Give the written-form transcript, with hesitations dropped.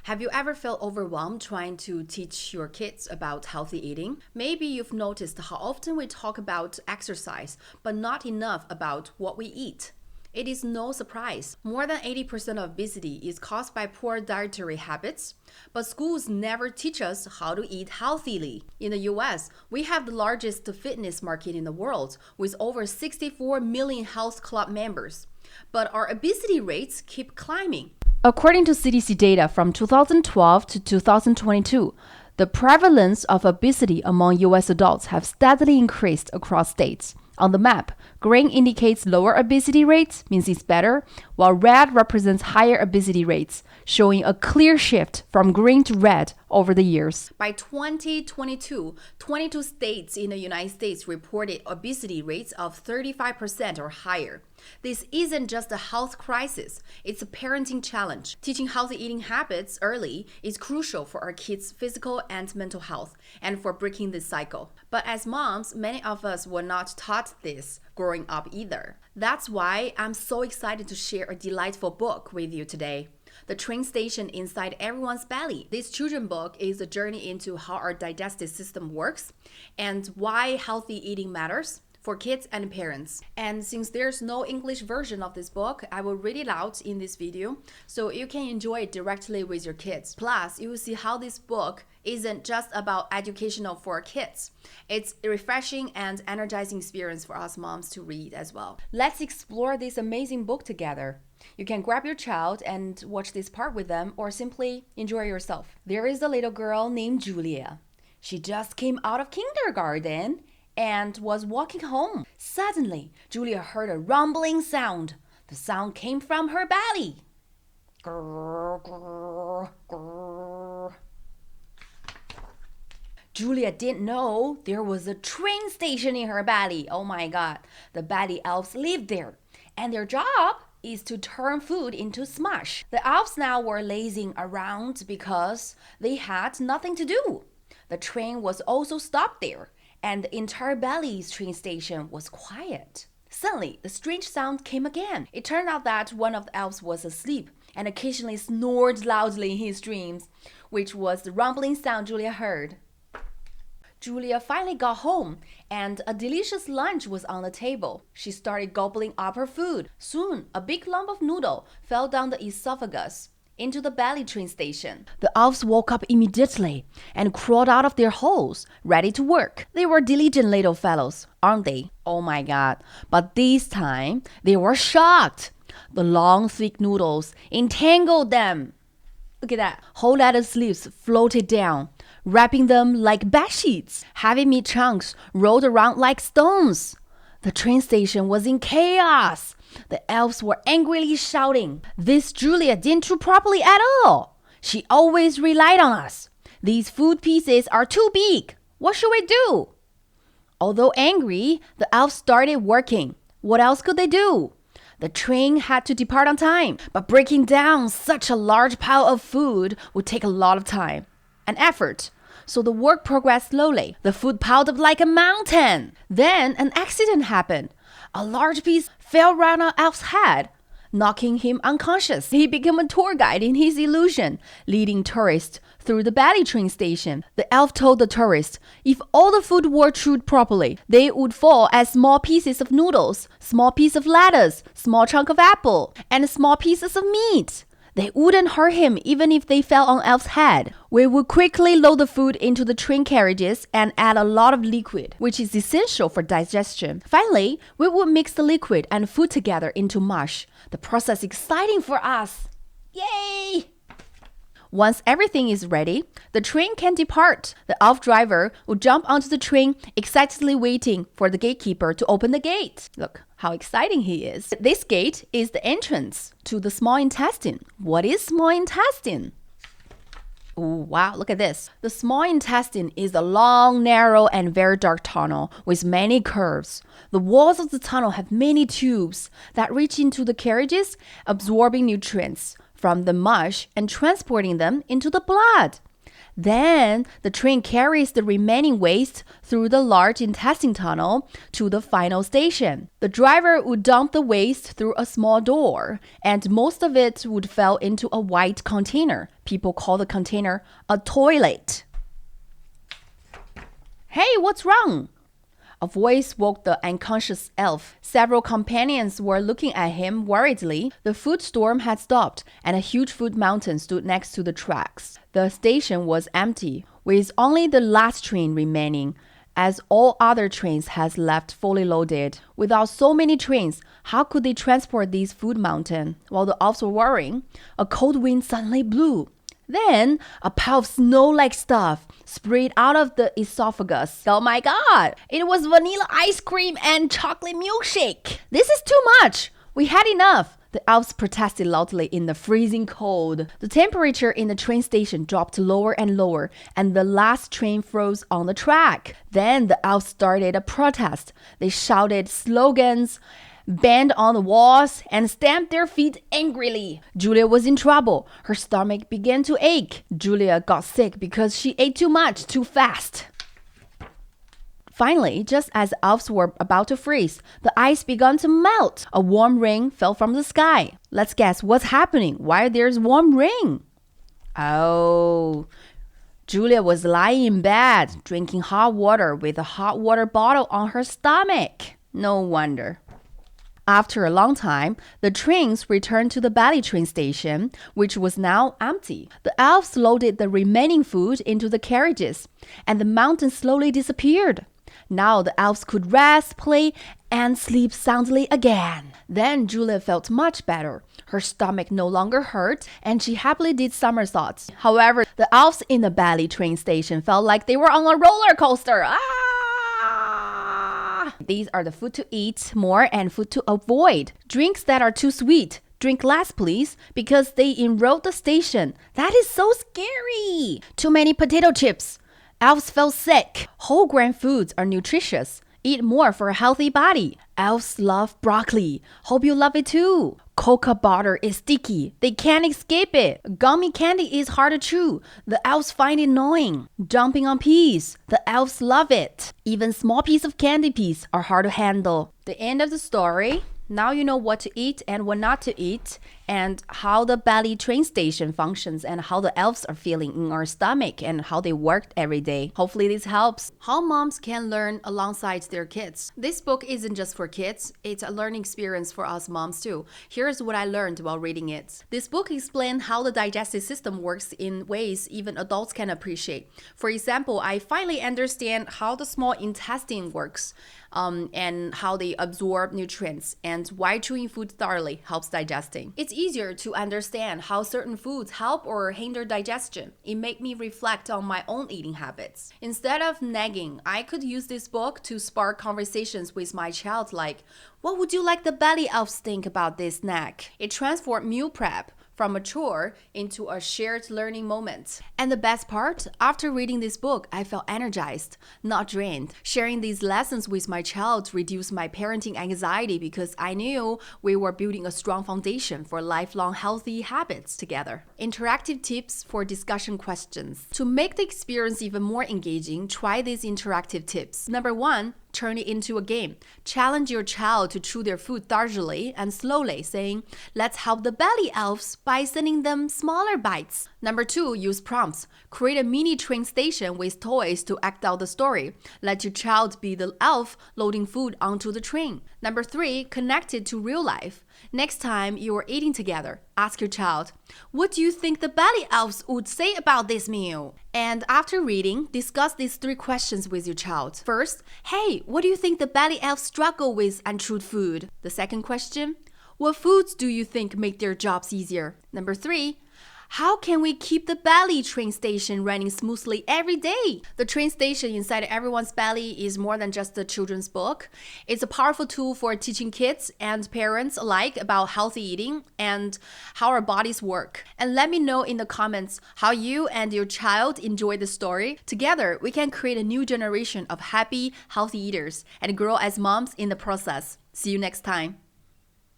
Have you ever felt overwhelmed trying to teach your kids about healthy eating? Maybe you've noticed how often we talk about exercise, but not enough about what we eat. It is no surprise. More than 80% of obesity is caused by poor dietary habits, but schools never teach us how to eat healthily. In the US, we have the largest fitness market in the world with over 64 million health club members, but our obesity rates keep climbing. According to CDC data from 2012 to 2022, the prevalence of obesity among US adults have steadily increased across states. On the map, green indicates lower obesity rates, means it's better, while red represents higher obesity rates, showing a clear shift from green to red over the years. By 2022, 22 states in the United States reported obesity rates of 35% or higher. This isn't just a health crisis, it's a parenting challenge. Teaching healthy eating habits early is crucial for our kids' physical and mental health and for breaking this cycle. But as moms, many of us were not taught this growing up either. That's why I'm so excited to share a delightful book with you today. The Train Station Inside Everyone's Belly. This children's book is a journey into how our digestive system works and why healthy eating matters for kids and parents. And since there's no English version of this book, I will read it out in this video so you can enjoy it directly with your kids. Plus, you will see how this book isn't just about educational for kids. It's a refreshing and energizing experience for us moms to read as well. Let's explore this amazing book together. You can grab your child and watch this part with them or simply enjoy yourself. There is a little girl named Julia. She just came out of kindergarten and was walking home. Suddenly, Julia heard a rumbling sound. The sound came from her belly. Grrr, grrr, grrr. Julia didn't know there was a train station in her belly. Oh my God, the belly elves live there, and their job is to turn food into smush. The elves now were lazing around because they had nothing to do. The train was also stopped there, and the entire belly's train station was quiet. Suddenly, the strange sound came again. It turned out that one of the elves was asleep and occasionally snored loudly in his dreams, which was the rumbling sound Julia heard. Julia finally got home, and a delicious lunch was on the table. She started gobbling up her food. Soon, a big lump of noodle fell down the esophagus into the belly train station. The elves woke up immediately and crawled out of their holes, ready to work. They were diligent little fellows, aren't they? Oh my God. But this time, they were shocked. The long, thick noodles entangled them. Look at that. Whole lettuce leaves floated down, wrapping them like bed sheets. Heavy meat chunks rolled around like stones. The train station was in chaos. The elves were angrily shouting. This Julia didn't do properly at all. She always relied on us. These food pieces are too big. What should we do? Although angry, the elves started working. What else could they do? The train had to depart on time, but breaking down such a large pile of food would take a lot of time and effort. So the work progressed slowly. The food piled up like a mountain. Then an accident happened. A large piece fell right on Elf's head, knocking him unconscious. He became a tour guide in his illusion, leading tourists through the belly train station. The elf told the tourists if all the food were chewed properly, they would fall as small pieces of noodles, small piece of lettuce, small chunk of apple, and small pieces of meat. They wouldn't hurt him even if they fell on Elf's head. We would quickly load the food into the train carriages and add a lot of liquid, which is essential for digestion. Finally, we would mix the liquid and food together into mush. The process is exciting for us. Yay! Once everything is ready, the train can depart. The elf driver will jump onto the train, excitedly waiting for the gatekeeper to open the gate. Look how exciting he is. This gate is the entrance to the small intestine. What is small intestine? Ooh, wow, look at this. The small intestine is a long, narrow, and very dark tunnel with many curves. The walls of the tunnel have many tubes that reach into the carriages, absorbing nutrients from the mush and transporting them into the blood. Then the train carries the remaining waste through the large intestine tunnel to the final station. The driver would dump the waste through a small door, and most of it would fall into a white container. People call the container a toilet. Hey, what's wrong? A voice woke the unconscious elf. Several companions were looking at him worriedly. The food storm had stopped, and a huge food mountain stood next to the tracks. The station was empty, with only the last train remaining, as all other trains had left fully loaded. Without so many trains, how could they transport this food mountain? While the elves were worrying, a cold wind suddenly blew. Then, a pile of snow-like stuff sprayed out of the esophagus. Oh my god! It was vanilla ice cream and chocolate milkshake! This is too much! We had enough! The elves protested loudly in the freezing cold. The temperature in the train station dropped lower and lower, and the last train froze on the track. Then the elves started a protest. They shouted slogans, banged on the walls, and stamped their feet angrily. Julia was in trouble. Her stomach began to ache. Julia got sick because she ate too much too fast. Finally, just as the elves were about to freeze, the ice began to melt. A warm rain fell from the sky. Let's guess what's happening. Why there's warm rain? Oh, Julia was lying in bed, drinking hot water with a hot water bottle on her stomach. No wonder. After a long time, the trains returned to the belly train station, which was now empty. The elves loaded the remaining food into the carriages, and the mountain slowly disappeared. Now the elves could rest, play, and sleep soundly again. Then Julia felt much better. Her stomach no longer hurt, and she happily did somersaults. However, the elves in the belly train station felt like they were on a roller coaster. These are the food to eat more and food to avoid. Drinks that are too sweet. Drink less, please, because they erode the station. That is so scary. Too many potato chips. Elves fell sick. Whole grain foods are nutritious. Eat more for a healthy body. Elves love broccoli. Hope you love it too. Cocoa butter is sticky. They can't escape it. Gummy candy is hard to chew. The elves find it annoying. Jumping on peas. The elves love it. Even small pieces of candy peas are hard to handle. The end of the story. Now you know what to eat and what not to eat, and how the belly train station functions, and how the elves are feeling in our stomach, and how they work every day. Hopefully this helps. How moms can learn alongside their kids. This book isn't just for kids, it's a learning experience for us moms too. Here's what I learned while reading it. This book explains how the digestive system works in ways even adults can appreciate. For example, I finally understand how the small intestine works, and how they absorb nutrients, and why chewing food thoroughly helps digesting. It's easier to understand how certain foods help or hinder digestion. It made me reflect on my own eating habits. Instead of nagging, I could use this book to spark conversations with my child like, what would you like the belly elves think about this snack? It transformed meal prep from a chore into a shared learning moment. And the best part, after reading this book, I felt energized, not drained. Sharing these lessons with my child reduced my parenting anxiety because I knew we were building a strong foundation for lifelong healthy habits together. Interactive tips for discussion questions. To make the experience even more engaging, try these interactive tips. Number 1, turn it into a game. Challenge your child to chew their food thoroughly and slowly, saying, let's help the belly elves by sending them smaller bites. Number 2, use prompts. Create a mini train station with toys to act out the story. Let your child be the elf loading food onto the train. Number 3, connect it to real life. Next time you are eating together, ask your child, what do you think the belly elves would say about this meal? And after reading, discuss these 3 questions with your child. First, hey, what do you think the belly elves struggle with unchewed food? The second question, what foods do you think make their jobs easier? Number 3, how can we keep the belly train station running smoothly every day? The train station inside everyone's belly is more than just a children's book. It's a powerful tool for teaching kids and parents alike about healthy eating and how our bodies work. And let me know in the comments how you and your child enjoy the story. Together, we can create a new generation of happy, healthy eaters and grow as moms in the process. See you next time.